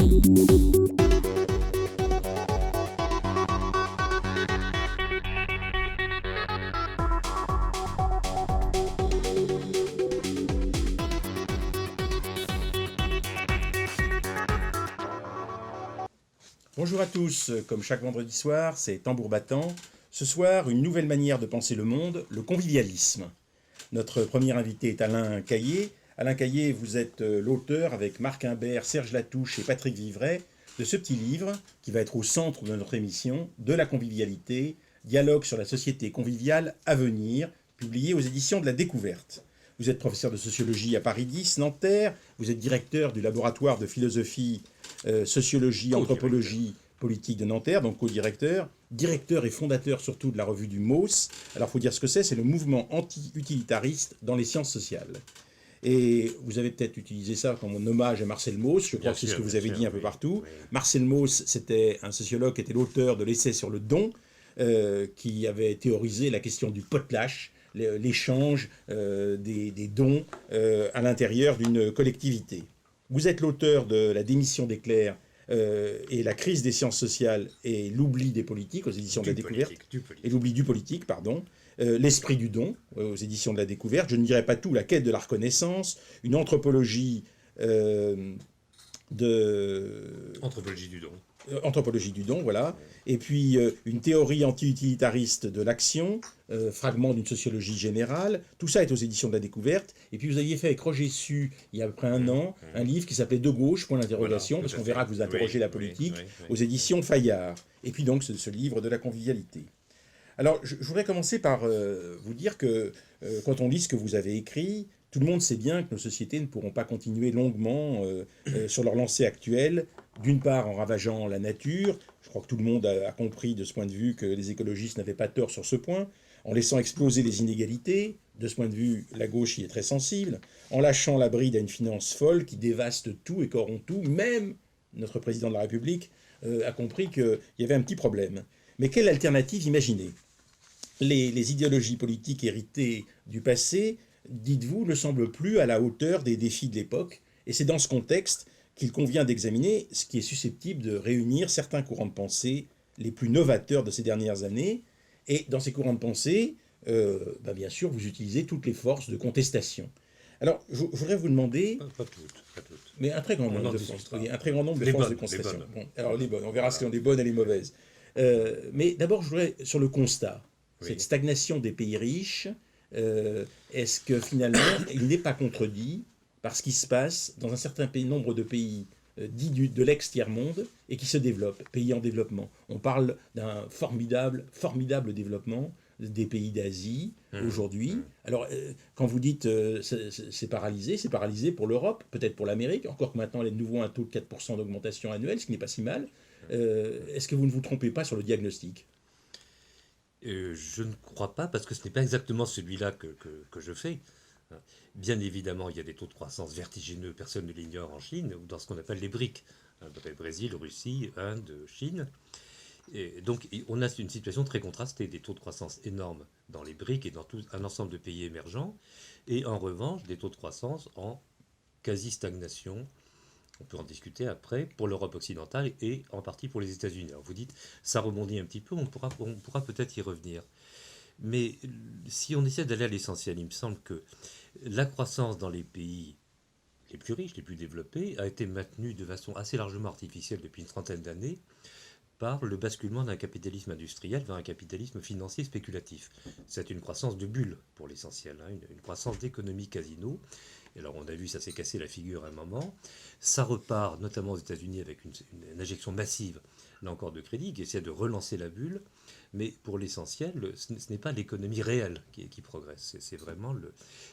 Bonjour à tous, comme chaque vendredi soir, c'est Tambour Battant. Ce soir, une nouvelle manière de penser le monde, le convivialisme. Notre premier invité est Alain Caillé. Alain Caillé, vous êtes l'auteur, avec Marc Imbert, Serge Latouche et Patrick Vivray, de ce petit livre qui va être au centre de notre émission, De la convivialité, dialogue sur la société conviviale à venir, publié aux éditions de la Découverte. Vous êtes professeur de sociologie à Paris 10, Nanterre. Vous êtes directeur du laboratoire de philosophie, sociologie, anthropologie politique de Nanterre, donc co-directeur. Directeur et fondateur surtout de la revue du MOS. Alors, il faut dire ce que c'est le mouvement anti-utilitariste dans les sciences sociales. Et vous avez peut-être utilisé ça comme un hommage à Marcel Mauss, je crois que c'est ce que vous avez dit un peu partout. Oui. Marcel Mauss, c'était un sociologue qui était l'auteur de l'essai sur le don, qui avait théorisé la question du potlatch, l'échange des dons à l'intérieur d'une collectivité. Vous êtes l'auteur de La démission des clercs et la crise des sciences sociales et l'oubli des politiques aux éditions de la Découverte. Et l'oubli du politique, pardon. L'esprit du don aux éditions de la Découverte. Je ne dirais pas tout, la quête de la reconnaissance, une anthropologie Anthropologie du don. Anthropologie du don, voilà. Et puis une théorie anti-utilitariste de l'action, fragment d'une sociologie générale. Tout ça est aux éditions de la Découverte. Et puis vous aviez fait avec Roger Su, il y a à peu près un an, un livre qui s'appelait De gauche, point d'interrogation, voilà, parce qu'on verra que vous interrogez la politique, aux éditions Fayard. Et puis donc ce livre de la convivialité. Alors je voudrais commencer par vous dire que quand on lit ce que vous avez écrit, tout le monde sait bien que nos sociétés ne pourront pas continuer longuement sur leur lancée actuelle, d'une part en ravageant la nature, je crois que tout le monde a compris de ce point de vue que les écologistes n'avaient pas tort sur ce point, en laissant exploser les inégalités, de ce point de vue la gauche y est très sensible, en lâchant la bride à une finance folle qui dévaste tout et corrompt tout, même notre président de la République a compris qu'il y avait un petit problème. Mais quelle alternative imaginer ? Les idéologies politiques héritées du passé, dites-vous, ne semblent plus à la hauteur des défis de l'époque. Et c'est dans ce contexte qu'il convient d'examiner ce qui est susceptible de réunir certains courants de pensée les plus novateurs de ces dernières années. Et dans ces courants de pensée, bien sûr, vous utilisez toutes les forces de contestation. Alors, je voudrais vous demander... Pas toutes. Mais un très grand nombre de forces. Un très grand nombre de forces de contestation. Bon, alors les bonnes, on verra si on est bonnes et les mauvaises. Mais d'abord, je voudrais, sur le constat, cette stagnation des pays riches, est-ce que finalement, il n'est pas contredit par ce qui se passe dans un certain nombre de pays dits de l'ex-tiers-monde et qui se développent, pays en développement. On parle d'un formidable développement des pays d'Asie aujourd'hui. Alors, quand vous dites c'est paralysé pour l'Europe, peut-être pour l'Amérique, encore que maintenant elle est de nouveau un taux de 4% d'augmentation annuelle, ce qui n'est pas si mal. Est-ce que vous ne vous trompez pas sur le diagnostic ? Je ne crois pas, parce que ce n'est pas exactement celui-là que je fais. Bien évidemment, il y a des taux de croissance vertigineux, personne ne l'ignore en Chine, ou dans ce qu'on appelle les BRIC, Brésil, Russie, Inde, Chine. Et donc, on a une situation très contrastée, des taux de croissance énormes dans les BRIC et dans tout un ensemble de pays émergents, et en revanche, des taux de croissance en quasi-stagnation. On peut en discuter après pour l'Europe occidentale et en partie pour les États-Unis. Alors vous dites, ça rebondit un petit peu, on pourra peut-être y revenir. Mais si on essaie d'aller à l'essentiel, il me semble que la croissance dans les pays les plus riches, les plus développés, a été maintenue de façon assez largement artificielle depuis une trentaine d'années par le basculement d'un capitalisme industriel vers un capitalisme financier spéculatif. C'est une croissance de bulle pour l'essentiel, une croissance d'économie casino. Et alors on a vu, ça s'est cassé la figure à un moment. Ça repart notamment aux États-Unis avec une injection massive, là encore, de crédit qui essaie de relancer la bulle. Mais pour l'essentiel, ce n'est pas l'économie réelle qui progresse. C'est vraiment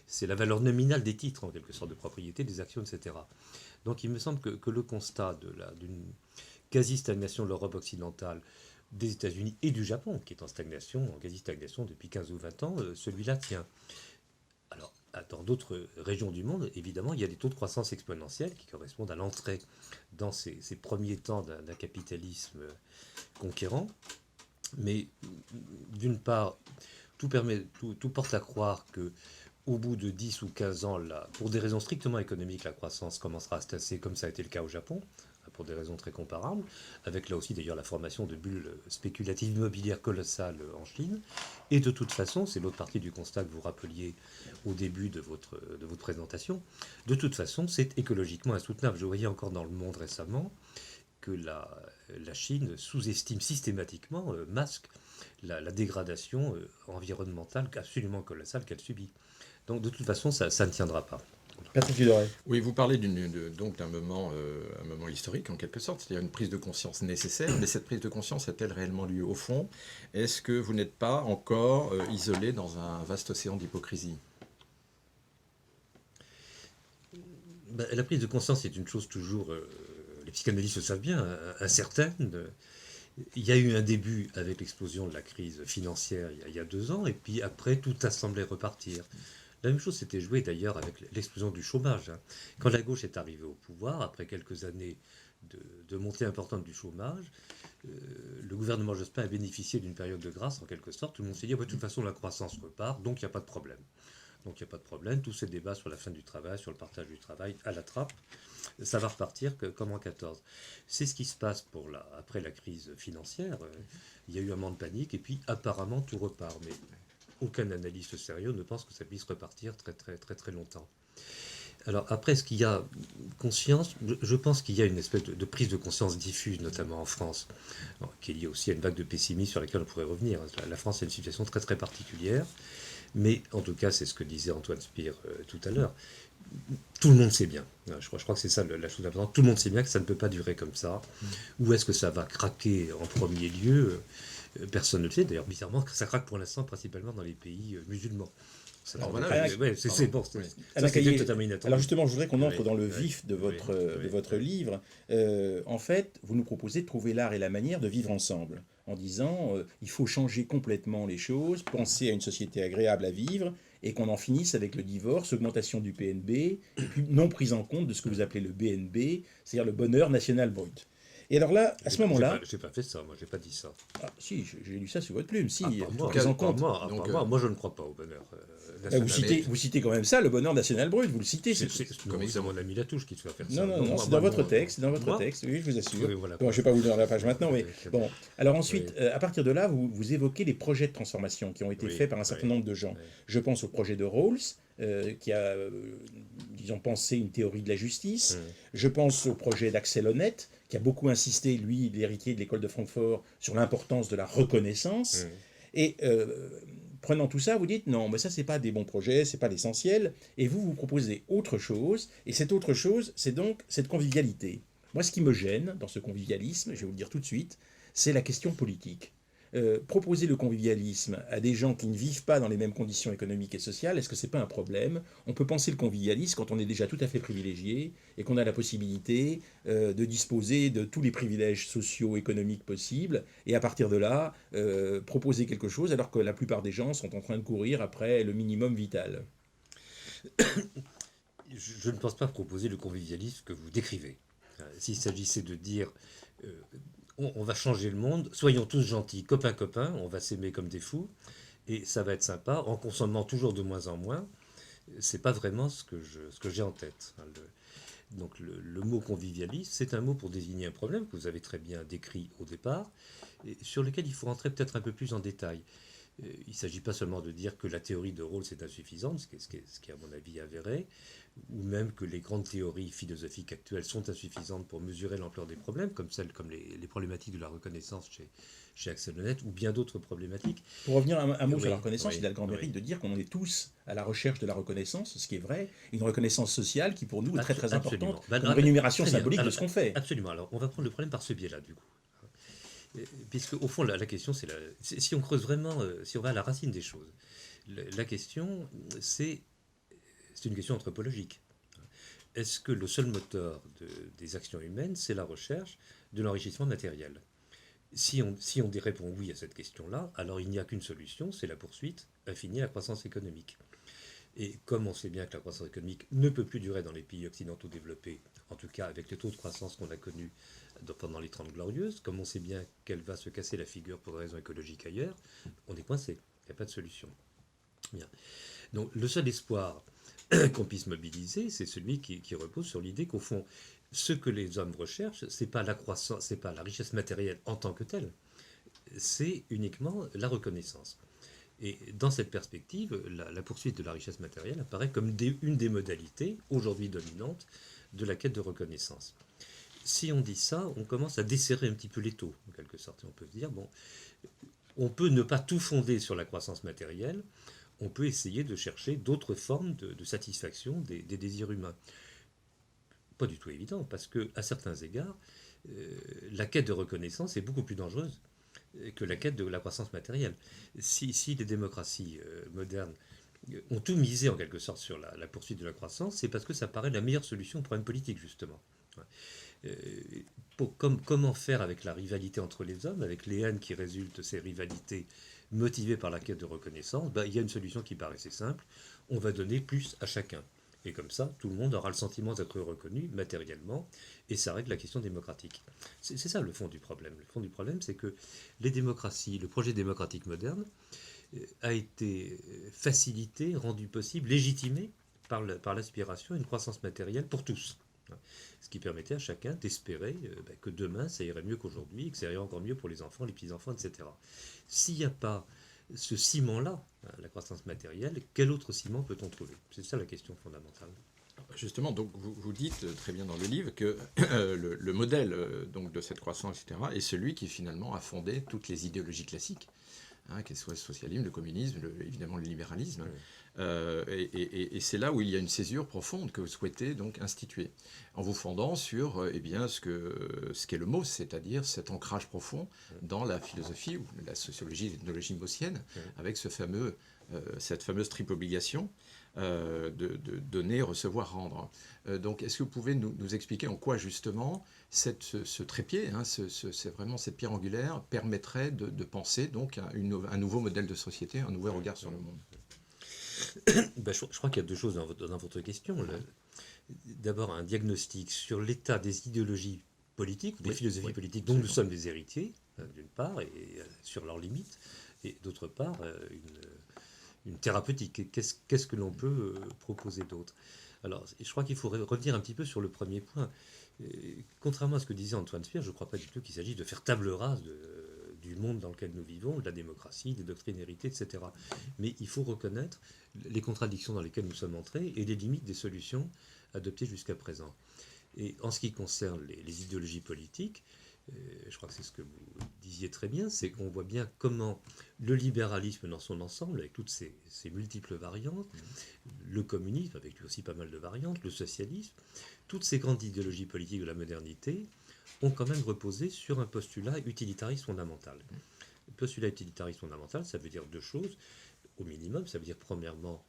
c'est la valeur nominale des titres, en quelque sorte, de propriété, des actions, etc. Donc il me semble que le constat d'une quasi-stagnation de l'Europe occidentale, des États-Unis et du Japon, qui est en quasi-stagnation depuis 15 ou 20 ans, celui-là tient. Alors, dans d'autres régions du monde, évidemment, il y a des taux de croissance exponentiels qui correspondent à l'entrée dans ces premiers temps d'un capitalisme conquérant. Mais d'une part, tout porte à croire que au bout de 10 ou 15 ans, là, pour des raisons strictement économiques, la croissance commencera à se tasser, comme ça a été le cas au Japon, pour des raisons très comparables, avec là aussi d'ailleurs la formation de bulles spéculatives immobilières colossales en Chine. Et de toute façon, c'est l'autre partie du constat que vous rappeliez au début de votre présentation, de toute façon, c'est écologiquement insoutenable. Je voyais encore dans Le Monde récemment que la Chine sous-estime systématiquement, masque la dégradation environnementale absolument colossale qu'elle subit. Donc de toute façon, ça ne tiendra pas. Patrick Ledoret. Oui, vous parlez donc d'un moment, un moment historique en quelque sorte, c'est-à-dire une prise de conscience nécessaire, mais cette prise de conscience a-t-elle réellement lieu au fond? Est-ce que vous n'êtes pas encore isolé dans un vaste océan d'hypocrisie? Ben, la prise de conscience est une chose toujours, les psychanalystes le savent bien, incertaine. Il y a eu un début avec l'explosion de la crise financière il y a 2 ans, et puis après, tout a semblé repartir. La même chose s'était jouée d'ailleurs avec l'explosion du chômage, hein. Quand la gauche est arrivée au pouvoir, après quelques années de montée importante du chômage, le gouvernement Jospin a bénéficié d'une période de grâce en quelque sorte. Tout le monde s'est dit, ah, bah, de toute façon la croissance repart, donc il n'y a pas de problème. Donc il n'y a pas de problème, tous ces débats sur la fin du travail, sur le partage du travail, à la trappe, ça va repartir comme en 14. C'est ce qui se passe après la crise financière. Il y a eu un moment de panique et puis apparemment tout repart. Mais aucun analyste sérieux ne pense que ça puisse repartir très très très très longtemps. Alors après, est-ce qu'il y a conscience? Je pense qu'il y a une espèce de prise de conscience diffuse, notamment en France, qui est liée aussi à une vague de pessimisme sur laquelle on pourrait revenir. La France est une situation très très particulière, mais en tout cas, c'est ce que disait Antoine Spire tout à l'heure. Tout le monde sait bien, je crois que c'est ça la chose importante, tout le monde sait bien que ça ne peut pas durer comme ça. Où est-ce que ça va craquer en premier lieu? Personne ne le sait, d'ailleurs bizarrement, ça craque pour l'instant principalement dans les pays musulmans. Alors voilà, Ouais, c'est bon, oui. ça c'était totalement inattendu. Alors justement, je voudrais qu'on entre Oui, dans le oui, vif de oui, votre oui. livre. En fait, vous nous proposez de trouver l'art et la manière de vivre ensemble, en disant il faut changer complètement les choses, penser à une société agréable à vivre, et qu'on en finisse avec le divorce, augmentation du PNB, et puis non prise en compte de ce que vous appelez le BNB, c'est-à-dire le bonheur national brut. Et alors là, à ce moment-là, J'ai pas fait ça, moi j'ai pas dit ça. ah, si, j'ai lu ça sous votre plume, si, Ah, pas moi, prise en cas, compte. donc, moi je ne crois pas au bonheur Vous national. citez, vous citez quand même ça, le bonheur national brut, vous le citez. Non, comme c'est exemple. mon ami Latouche qui te fait faire ça. Non, non, Donc, non, moi, c'est moi, dans votre non, texte, c'est dans votre moi texte, oui, je vous assure. Oui, voilà. Bon, je ne vais pas vous donner la page maintenant, mais Oui, bon. Alors ensuite, oui, à partir de là, vous évoquez les projets de transformation qui ont été oui, faits par un certain oui, nombre de gens. oui. Je pense au projet de Rawls, qui a, disons, pensé une théorie de la justice. Je pense au projet d'Axel Honneth, qui a beaucoup insisté, lui, l'héritier de l'école de Francfort, sur l'importance de la reconnaissance. Et prenant tout ça, vous dites non, mais ça, c'est pas des bons projets, c'est pas l'essentiel. Et vous proposez autre chose. Et cette autre chose, c'est donc cette convivialité. Moi, ce qui me gêne dans ce convivialisme, je vais vous le dire tout de suite, c'est la question politique. Proposer le convivialisme à des gens qui ne vivent pas dans les mêmes conditions économiques et sociales, est-ce que c'est pas un problème? On peut penser le convivialisme quand on est déjà tout à fait privilégié et qu'on a la possibilité de disposer de tous les privilèges sociaux, économiques possibles, et à partir de là, proposer quelque chose alors que la plupart des gens sont en train de courir après le minimum vital. Je ne pense pas proposer le convivialisme que vous décrivez. S'il s'agissait de dire euh, on va changer le monde, soyons tous gentils, copains, copains, on va s'aimer comme des fous, et ça va être sympa, en consommant toujours de moins en moins, c'est pas vraiment ce que j'ai en tête. Donc le mot convivialisme, c'est un mot pour désigner un problème que vous avez très bien décrit au départ, et sur lequel il faut rentrer peut-être un peu plus en détail. Il ne s'agit pas seulement de dire que la théorie de Rawls est insuffisante, ce qui est à mon avis avéré, ou même que les grandes théories philosophiques actuelles sont insuffisantes pour mesurer l'ampleur des problèmes, comme les problématiques de la reconnaissance chez Axel Honneth, ou bien d'autres problématiques. Pour revenir un mot Oui, sur la reconnaissance, oui, il a le grand mérite oui. de dire qu'on est tous à la recherche de la reconnaissance, ce qui est vrai, une reconnaissance sociale qui pour nous est très très Absolument. importante, Ben, une rémunération très bien. symbolique de Alors, ce qu'on fait. absolument. Alors, on va prendre le problème par ce biais-là, du coup. Puisque, au fond, la question, si on creuse vraiment, si on va à la racine des choses, la question, c'est une question anthropologique. Est-ce que le seul moteur des actions humaines, c'est la recherche de l'enrichissement matériel? Si on répond oui à cette question-là, alors il n'y a qu'une solution, c'est la poursuite infinie de la croissance économique. Et comme on sait bien que la croissance économique ne peut plus durer dans les pays occidentaux développés, en tout cas avec les taux de croissance qu'on a connus pendant les 30 glorieuses, comme on sait bien qu'elle va se casser la figure pour des raisons écologiques ailleurs, on est coincé, il n'y a pas de solution. Bien. Donc le seul espoir qu'on puisse mobiliser, c'est celui qui repose sur l'idée qu'au fond, Ce que les hommes recherchent, c'est pas la croissance, c'est pas la richesse matérielle en tant que telle, c'est uniquement la reconnaissance. Et dans cette perspective, la poursuite de la richesse matérielle apparaît comme une des modalités, aujourd'hui dominantes, de la quête de reconnaissance. Si on dit ça, on commence à desserrer un petit peu l'étau, en quelque sorte. On peut se dire, bon, on peut ne pas tout fonder sur la croissance matérielle, on peut essayer de chercher d'autres formes de satisfaction des désirs humains. Pas du tout évident, parce que à certains égards, la quête de reconnaissance est beaucoup plus dangereuse que la quête de la croissance matérielle. Si les démocraties modernes ont tout misé en quelque sorte sur la poursuite de la croissance, c'est parce que ça paraît la meilleure solution au problème politique, justement. Euh, comment faire avec la rivalité entre les hommes, avec les haines qui résultent de ces rivalités motivées par la quête de reconnaissance, il y a une solution qui paraissait simple, on va donner plus à chacun. Et comme ça, tout le monde aura le sentiment d'être reconnu matériellement, et ça règle la question démocratique. C'est ça le fond du problème. Le fond du problème, c'est que les démocraties, le projet démocratique moderne, a été facilité, rendu possible, légitimé par l'aspiration à une croissance matérielle pour tous. Ce qui permettait à chacun d'espérer que demain, ça irait mieux qu'aujourd'hui, et que ça irait encore mieux pour les enfants, les petits-enfants, etc. S'il n'y a pas ce ciment-là, la croissance matérielle, quel autre ciment peut-on trouver? C'est ça la question fondamentale. Justement, donc vous dites très bien dans le livre que le modèle donc, de cette croissance, etc., est celui qui finalement a fondé toutes les idéologies classiques, qu'elles soient le socialisme, le communisme, évidemment le libéralisme. Et c'est là où il y a une césure profonde que vous souhaitez donc instituer, en vous fondant sur ce qu'est le mot, c'est-à-dire cet ancrage profond dans la philosophie ou la sociologie et l'ethnologie maussienne, avec cette fameuse triple obligation de donner, recevoir, rendre. Donc est-ce que vous pouvez nous expliquer en quoi justement ce trépied, c'est vraiment cette pierre angulaire, permettrait de penser donc un nouveau modèle de société, un nouveau regard sur le monde? Je crois qu'il y a deux choses dans votre question. D'abord, un diagnostic sur l'état des idéologies politiques, des philosophies politiques dont nous sommes les héritiers, d'une part, et sur leurs limites, et d'autre part, une thérapeutique. Qu'est-ce que l'on peut proposer d'autre? Alors, je crois qu'il faut revenir un petit peu sur le premier point. Contrairement à ce que disait Antoine Spire, je ne crois pas du tout qu'il s'agit de faire table rase du monde dans lequel nous vivons, de la démocratie, des doctrines héritées, etc. Mais il faut reconnaître les contradictions dans lesquelles nous sommes entrés et les limites des solutions adoptées jusqu'à présent. Et en ce qui concerne les idéologies politiques, je crois que c'est ce que vous disiez très bien, c'est qu'on voit bien comment le libéralisme dans son ensemble, avec toutes ses multiples variantes, le communisme, avec lui aussi pas mal de variantes, le socialisme, toutes ces grandes idéologies politiques de la modernité ont quand même reposé sur un postulat utilitariste fondamental. Le postulat utilitariste fondamental, ça veut dire deux choses. Au minimum, ça veut dire premièrement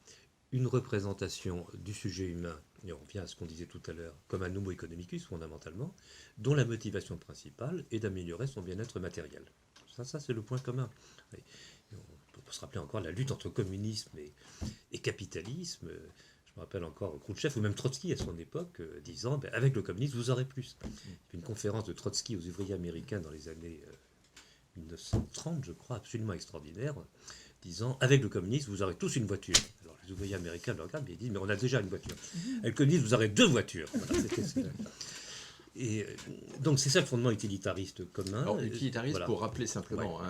une représentation du sujet humain, et on revient à ce qu'on disait tout à l'heure, comme un homo economicus fondamentalement, dont la motivation principale est d'améliorer son bien-être matériel. Ça c'est le point commun. Et on peut se rappeler encore la lutte entre communisme et capitalisme. Je me rappelle encore Khrouchtchev ou même Trotsky à son époque disant avec le communisme vous aurez plus. Une conférence de Trotsky aux ouvriers américains dans les années 1930, je crois, absolument extraordinaire, disant avec le communisme vous aurez tous une voiture. Alors les ouvriers américains le regardent et ils disent mais on a déjà une voiture. Avec le communisme vous aurez deux voitures. Voilà, et donc c'est ça le fondement utilitariste commun. Alors utilitariste, voilà. Pour rappeler simplement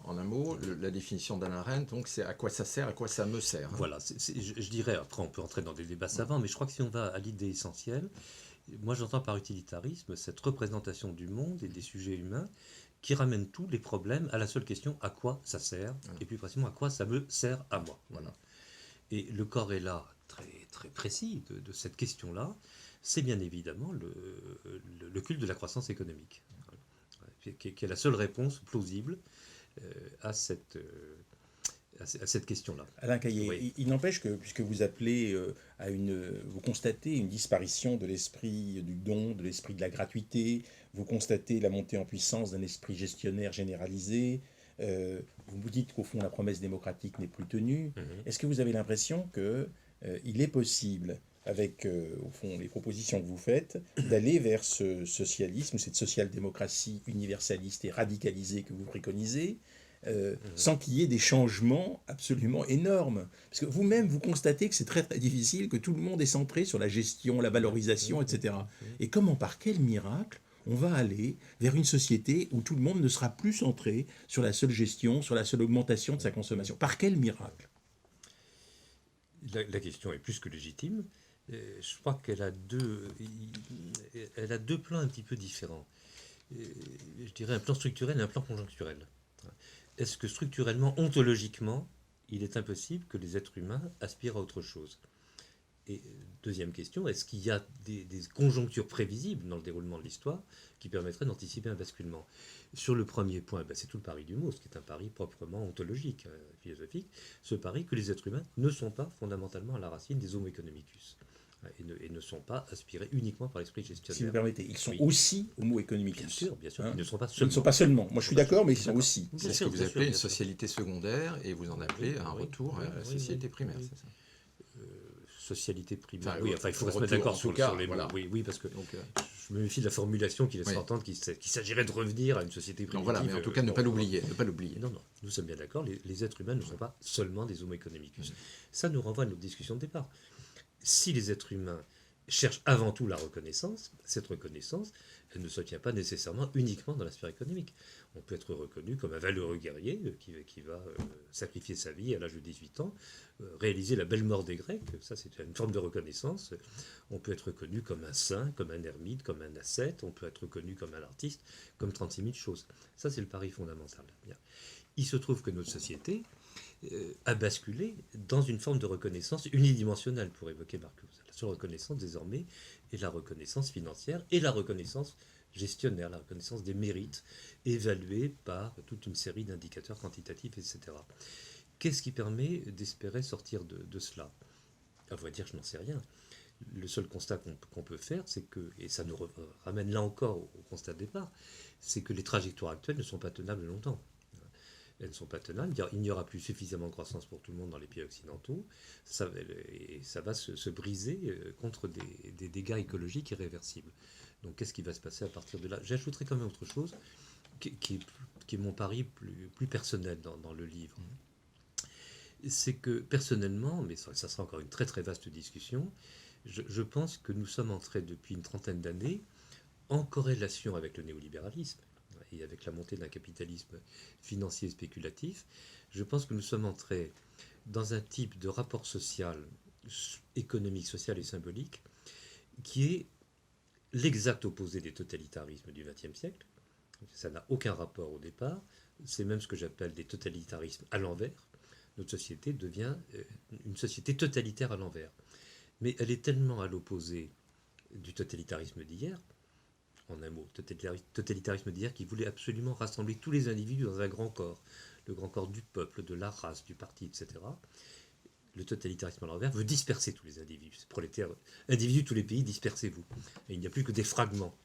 en un mot, la définition d'Alain Arendt, donc c'est à quoi ça sert, à quoi ça me sert. Voilà, je dirais, après on peut entrer dans des débats savants, mais je crois que si on va à l'idée essentielle, moi j'entends par utilitarisme cette représentation du monde et des sujets humains qui ramène tous les problèmes à la seule question à quoi ça sert, et plus précisément à quoi ça me sert à moi. Voilà. Et le corrélat très, très précis de cette question-là, c'est bien évidemment le culte de la croissance économique, qui est la seule réponse plausible à cette question-là. Alain Caillé, il n'empêche que, puisque vous appelez vous constatez une disparition de l'esprit du don, de l'esprit de la gratuité, vous constatez la montée en puissance d'un esprit gestionnaire généralisé, vous vous dites qu'au fond la promesse démocratique n'est plus tenue. Est-ce que vous avez l'impression qu'il est possible, avec au fond les propositions que vous faites, d'aller vers ce socialisme, cette social-démocratie universaliste et radicalisée que vous préconisez, sans qu'il y ait des changements absolument énormes. Parce que vous-même, vous constatez que c'est très très difficile, que tout le monde est centré sur la gestion, la valorisation, etc. Et comment, par quel miracle, on va aller vers une société où tout le monde ne sera plus centré sur la seule gestion, sur la seule augmentation de sa consommation? Par quel miracle? La question est plus que légitime. Je crois elle a deux plans un petit peu différents. Je dirais un plan structurel et un plan conjoncturel. Est-ce que structurellement, ontologiquement, il est impossible que les êtres humains aspirent à autre chose? Et deuxième question, est-ce qu'il y a des conjonctures prévisibles dans le déroulement de l'histoire qui permettraient d'anticiper un basculement? Sur le premier point, c'est tout le pari du mot, ce qui est un pari proprement ontologique, philosophique, ce pari que les êtres humains ne sont pas fondamentalement à la racine des homo economicus et ne sont pas aspirés uniquement par l'esprit gestionnaire. Si vous permettez, ils sont Oui. aussi homo economicus. Bien sûr, Hein, ils ne sont pas Ils seulement. ne sont pas seulement. Moi, je suis d'accord, mais ils sont aussi. Bien C'est ce sûr, que vous bien appelez sûr, une bien sûr. socialité secondaire et vous en appelez un Oui, retour oui, à la oui, société oui, primaire, oui. c'est ça? Socialité primaire. Enfin, Oui, il faut se retour, mettre d'accord en sur, tout cas, sur les voilà. mots. Oui, parce que Donc, je me méfie de la formulation qui laisse Oui. entendre qu'il s'agirait de revenir à une société donc primitive. voilà, mais en tout cas, ne pas l'oublier, ne pas l'oublier. Non, nous sommes bien d'accord, les êtres humains ne sont pas seulement des homo economicus. Ça nous renvoie à notre discussion de départ. Si les êtres humains cherchent avant tout la reconnaissance, cette reconnaissance, elle ne s'obtient pas nécessairement uniquement dans la sphère économique. On peut être reconnu comme un valeureux guerrier qui va sacrifier sa vie à l'âge de 18 ans, réaliser la belle mort des Grecs, ça c'est une forme de reconnaissance. On peut être reconnu comme un saint, comme un ermite, comme un ascète, on peut être reconnu comme un artiste, comme 36 000 choses. Ça c'est le pari fondamental. Bien. Il se trouve que notre société a basculé dans une forme de reconnaissance unidimensionnelle, pour évoquer Marcuse. La seule reconnaissance désormais est la reconnaissance financière et la reconnaissance gestionnaire, la reconnaissance des mérites évalués par toute une série d'indicateurs quantitatifs, etc. Qu'est-ce qui permet d'espérer sortir de cela? À vrai dire, je n'en sais rien. Le seul constat qu'on peut faire, c'est que, et ça nous ramène là encore au constat de départ, c'est que les trajectoires actuelles ne sont pas tenables longtemps. Elles ne sont pas tenables, il n'y aura plus suffisamment de croissance pour tout le monde dans les pays occidentaux, et ça va se briser contre des dégâts écologiques irréversibles. Donc qu'est-ce qui va se passer à partir de là? J'ajouterai quand même autre chose, qui est mon pari plus personnel dans le livre. C'est que personnellement, mais ça sera encore une très très vaste discussion, je pense que nous sommes entrés depuis une trentaine d'années en corrélation avec le néolibéralisme et avec la montée d'un capitalisme financier et spéculatif. Je pense que nous sommes entrés dans un type de rapport social, économique, social et symbolique qui est l'exact opposé des totalitarismes du XXe siècle. Ça n'a aucun rapport au départ. C'est même ce que j'appelle des totalitarismes à l'envers. Notre société devient une société totalitaire à l'envers. Mais elle est tellement à l'opposé du totalitarisme d'hier, en un mot, totalitarisme d'hier qui voulait absolument rassembler tous les individus dans un grand corps, le grand corps du peuple, de la race, du parti, etc. Le totalitarisme à l'envers veut disperser tous les individus. Prolétaires, individus de tous les pays, dispersez-vous. Et il n'y a plus que des fragments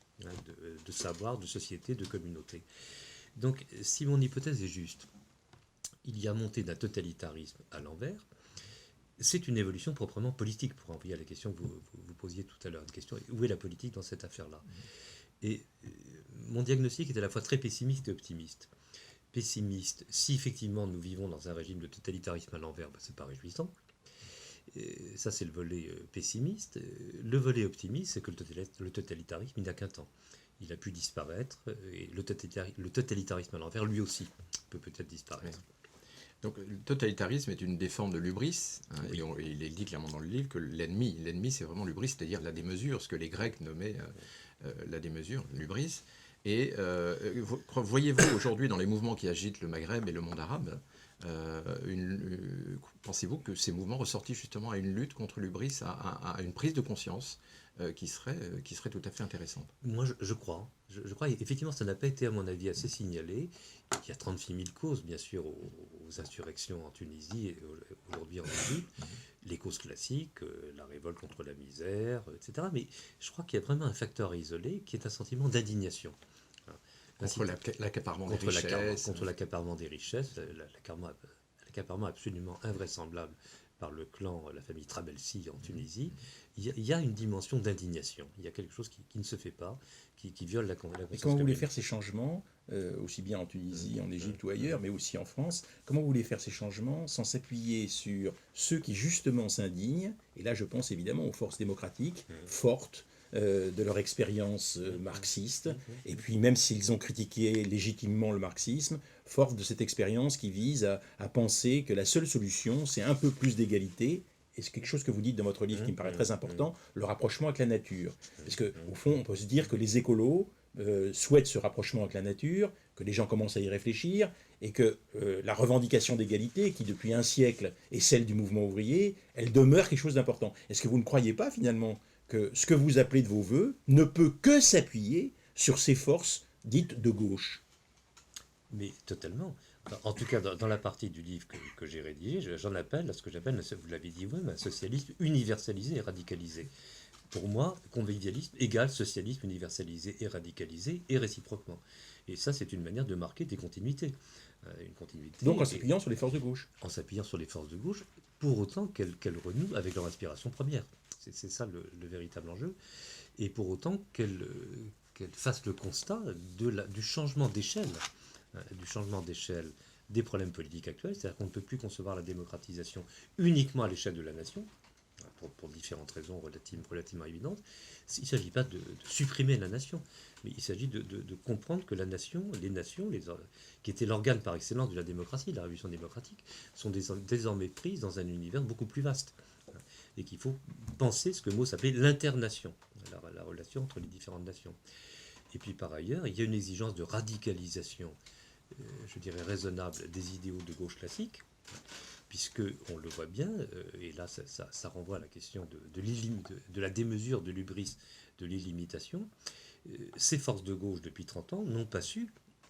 de savoir, de société, de communauté. Donc, si mon hypothèse est juste, il y a montée d'un totalitarisme à l'envers. C'est une évolution proprement politique, pour envoyer à la question que vous posiez tout à l'heure. Une question, où est la politique dans cette affaire-là? Et mon diagnostic est à la fois très pessimiste et optimiste. Pessimiste, si effectivement nous vivons dans un régime de totalitarisme à l'envers, c'est pas réjouissant. Et ça, c'est le volet pessimiste. Le volet optimiste, c'est que le totalitarisme, il n'a qu'un temps. Il a pu disparaître, et le totalitarisme à l'envers, lui aussi, peut peut-être disparaître. Donc le totalitarisme est une des formes de l'hubris, hein, oui. Et il est dit clairement dans le livre que l'ennemi c'est vraiment l'hubris, c'est-à-dire la démesure, ce que les Grecs nommaient la démesure, l'hubris. Et voyez-vous aujourd'hui dans les mouvements qui agitent le Maghreb et le monde arabe, pensez-vous que ces mouvements ressortissent justement à une lutte contre l'hubris, à une prise de conscience qui serait tout à fait intéressante? Moi, je crois. Je crois. Effectivement, ça n'a pas été, à mon avis, assez signalé. Il y a 36 000 causes, bien sûr, aux insurrections en Tunisie et aujourd'hui en Égypte. Les causes classiques, la révolte contre la misère, etc. Mais je crois qu'il y a vraiment un facteur à isoler qui est un sentiment d'indignation. Contre l'accaparement des richesses. Contre l'accaparement des richesses, l'accaparement absolument invraisemblable par le clan, la famille Trabelsi en Tunisie, il y a une dimension d'indignation. Il y a quelque chose qui ne se fait pas, qui viole la Et conscience comment vous voulez commune. faire ces changements, aussi bien en Tunisie, en Égypte ou ailleurs, mais aussi en France, comment vous voulez faire ces changements sans s'appuyer sur ceux qui justement s'indignent, et là je pense évidemment aux forces démocratiques fortes de leur expérience marxiste, et puis même s'ils ont critiqué légitimement le marxisme, fortes de cette expérience qui vise à penser que la seule solution c'est un peu plus d'égalité, et c'est quelque chose que vous dites dans votre livre qui me paraît très important, le rapprochement avec la nature. Parce qu'au fond, on peut se dire que les écolos souhaitent ce rapprochement avec la nature, que les gens commencent à y réfléchir, et que la revendication d'égalité, qui depuis un siècle est celle du mouvement ouvrier, elle demeure quelque chose d'important. Est-ce que vous ne croyez pas finalement que ce que vous appelez de vos voeux ne peut que s'appuyer sur ces forces dites de gauche? Mais totalement. En tout cas, dans la partie du livre que j'ai rédigé, j'en appelle à ce que j'appelle, vous l'avez dit vous-même, un socialisme universalisé et radicalisé. Pour moi, convivialisme égale socialisme universalisé et radicalisé, et réciproquement. Et ça, c'est une manière de marquer des continuités. Une continuité Donc en s'appuyant sur les forces de gauche. en s'appuyant sur les forces de gauche, pour autant qu'elles renouent avec leur inspiration première. C'est ça le véritable enjeu. Et pour autant qu'elles fassent le constat du changement d'échelle, du changement d'échelle des problèmes politiques actuels. C'est-à-dire qu'on ne peut plus concevoir la démocratisation uniquement à l'échelle de la nation, pour différentes raisons relativement évidentes. Il ne s'agit pas de supprimer la nation, mais il s'agit de comprendre que la nation, les nations, qui étaient l'organe par excellence de la démocratie, de la révolution démocratique, sont désormais prises dans un univers beaucoup plus vaste. Et qu'il faut penser ce que Mauss appelait l'internation, la relation entre les différentes nations. Et puis par ailleurs, il y a une exigence de radicalisation, je dirais raisonnable, des idéaux de gauche classique, puisque on le voit bien, et là ça renvoie à la question de la démesure, de l'hubris, de l'illimitation. Ces forces de gauche, depuis 30 ans, n'ont pas su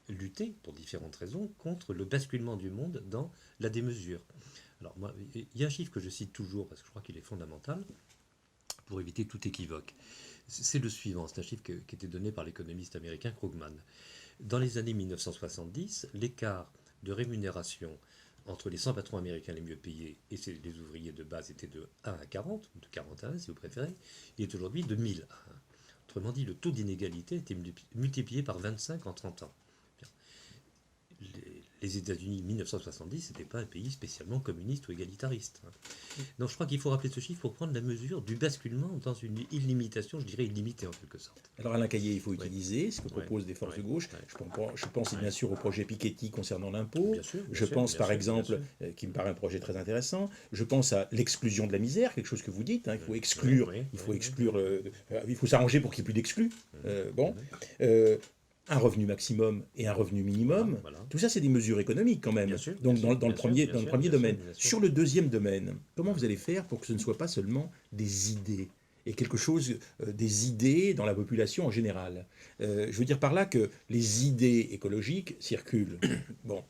lutter, pour différentes raisons, contre le basculement du monde dans la démesure. Alors, moi, il y a un chiffre que je cite toujours, parce que je crois qu'il est fondamental, pour éviter tout équivoque. C'est le suivant, c'est un chiffre qui était donné par l'économiste américain Krugman. Dans les années 1970, l'écart de rémunération entre les 100 patrons américains les mieux payés et les ouvriers de base était de 1 à 40, ou de 40 à 1 si vous préférez, il est aujourd'hui de 1000 à 1. Autrement dit, le taux d'inégalité a été multiplié par 25 en 30 ans. Les États-Unis 1970, ce n'était pas un pays spécialement communiste ou égalitariste. Donc je crois qu'il faut rappeler ce chiffre pour prendre la mesure du basculement dans une illimitation, je dirais illimitée en quelque sorte. Alors Alain Caillé, il faut utiliser ce que proposent des forces de gauche. Je pense bien sûr au projet Piketty concernant l'impôt. Bien sûr, Je pense par exemple, qui me paraît un projet très intéressant, je pense à l'exclusion de la misère, quelque chose que vous dites, il faut exclure, il faut s'arranger pour qu'il n'y ait plus d'exclus. Un revenu maximum et un revenu minimum, tout ça c'est des mesures économiques quand même. Donc dans le premier domaine. Sur le deuxième domaine, comment vous allez faire pour que ce ne soit pas seulement des idées et quelque chose, des idées dans la population en général. Je veux dire par là que les idées écologiques circulent. Bon,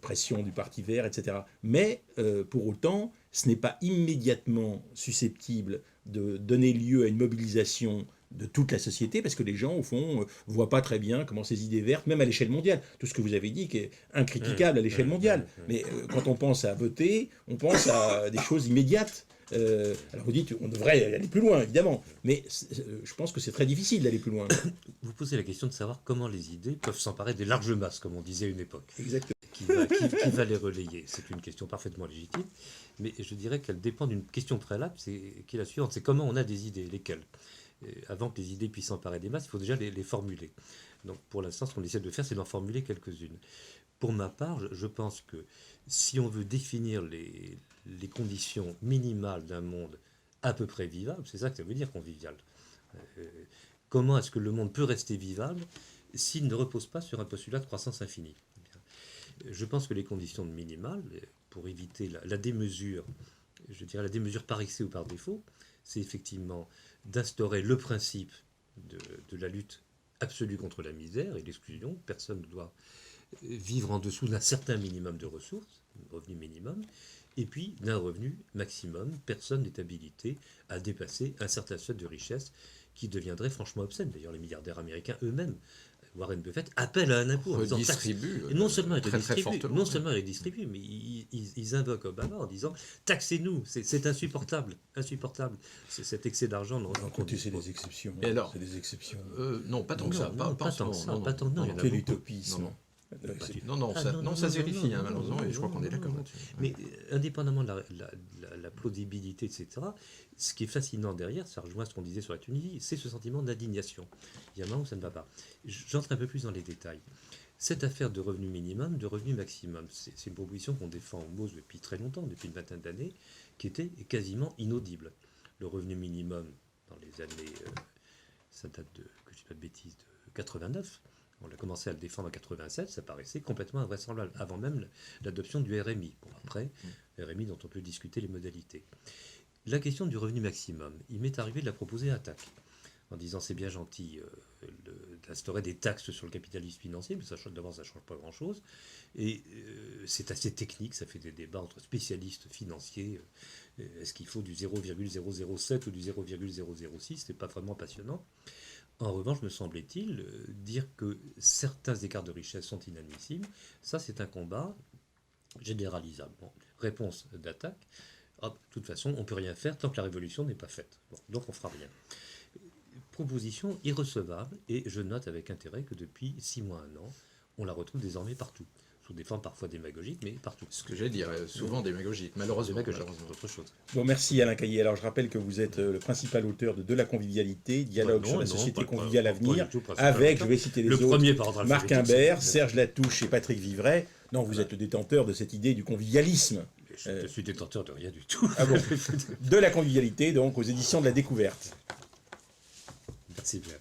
pression du Parti vert, etc. Mais pour autant, ce n'est pas immédiatement susceptible de donner lieu à une mobilisation de toute la société, parce que les gens, au fond, ne voient pas très bien comment ces idées vertes, même à l'échelle mondiale, tout ce que vous avez dit qui est incritiquable à l'échelle mondiale. Mais quand on pense à voter, on pense à des choses immédiates. Alors vous dites, on devrait aller plus loin, évidemment, mais je pense que c'est très difficile d'aller plus loin. Vous posez la question de savoir comment les idées peuvent s'emparer des larges masses, comme on disait à une époque. Exactement. Qui va les relayer? C'est une question parfaitement légitime, mais je dirais qu'elle dépend d'une question préalable, qui est la suivante, c'est comment on a des idées, lesquelles? Avant que les idées puissent s'emparer des masses, il faut déjà les formuler. Donc pour l'instant, ce qu'on essaie de faire, c'est d'en formuler quelques-unes. Pour ma part, je pense que si on veut définir les conditions minimales d'un monde à peu près vivable, c'est ça que ça veut dire convivial. Comment est-ce que le monde peut rester vivable s'il ne repose pas sur un postulat de croissance infinie? Je pense que les conditions minimales, pour éviter la démesure, je dirais la démesure par excès ou par défaut, c'est effectivement d'instaurer le principe de la lutte absolue contre la misère et l'exclusion. Personne ne doit vivre en dessous d'un certain minimum de ressources, un revenu minimum, et puis d'un revenu maximum. Personne n'est habilité à dépasser un certain seuil de richesse qui deviendrait franchement obscène. D'ailleurs, les milliardaires américains eux-mêmes Warren Buffett appelle à un impôt en disant Redistribue. et non seulement très, très fortement. non seulement ils distribuent, mais ils invoquent Obama en disant taxez-nous, c'est insupportable, insupportable. Cet excès d'argent. Non, Écoutez, c'est des exceptions. Et alors C'est des exceptions. Non, pas tant que ça. Non, pas tant que ça. Pas tant, non, il y en a Quel beaucoup. utopisme. Non, C'est- Non, ça se vérifie, hein, malheureusement, et je crois qu'on est d'accord là-dessus. Mais indépendamment de la plausibilité, etc., ce qui est fascinant derrière, ça rejoint ce qu'on disait sur la Tunisie, c'est ce sentiment d'indignation. Il y a un moment où ça ne va pas. J'entre un peu plus dans les détails. Cette affaire de revenu minimum, de revenu maximum, c'est une proposition qu'on défend au MOS depuis très longtemps, depuis une vingtaine d'années, qui était quasiment inaudible. Le revenu minimum, dans les années, ça date de, que je ne dis pas de bêtises, de 89, on a commencé à le défendre en 87, ça paraissait complètement invraisemblable, avant même l'adoption du RMI. Bon, après, RMI dont on peut discuter les modalités. La question du revenu maximum, il m'est arrivé de la proposer à Attac, en disant c'est bien gentil d'instaurer des taxes sur le capitalisme financier, mais d'abord ça ne change pas grand-chose, et c'est assez technique, ça fait des débats entre spécialistes financiers, est-ce qu'il faut du 0,007 ou du 0,006, c'est pas vraiment passionnant. En revanche, me semblait-il, dire que certains écarts de richesse sont inadmissibles, ça c'est un combat généralisable. Bon, réponse d'Attac, de toute façon, on ne peut rien faire tant que la révolution n'est pas faite. Bon, donc on ne fera rien. Proposition irrecevable, et je note avec intérêt que depuis 6 mois, 1 an, on la retrouve désormais partout. Sous des formes parfois démagogiques, mais partout. Ce que j'allais dire, souvent démagogique, malheureusement. Démagogique, autre chose. Bon, merci Alain Caillé. Alors, je rappelle que vous êtes le principal auteur de la convivialité, dialogue sur la société conviviale à venir, avec, je vais citer les autres, Marc Imbert, Serge Latouche et Patrick Vivray. Non, vous êtes le détenteur de cette idée du convivialisme. Je suis détenteur de rien du tout. Ah bon. De la convivialité, donc, aux éditions de la Découverte. Merci bien.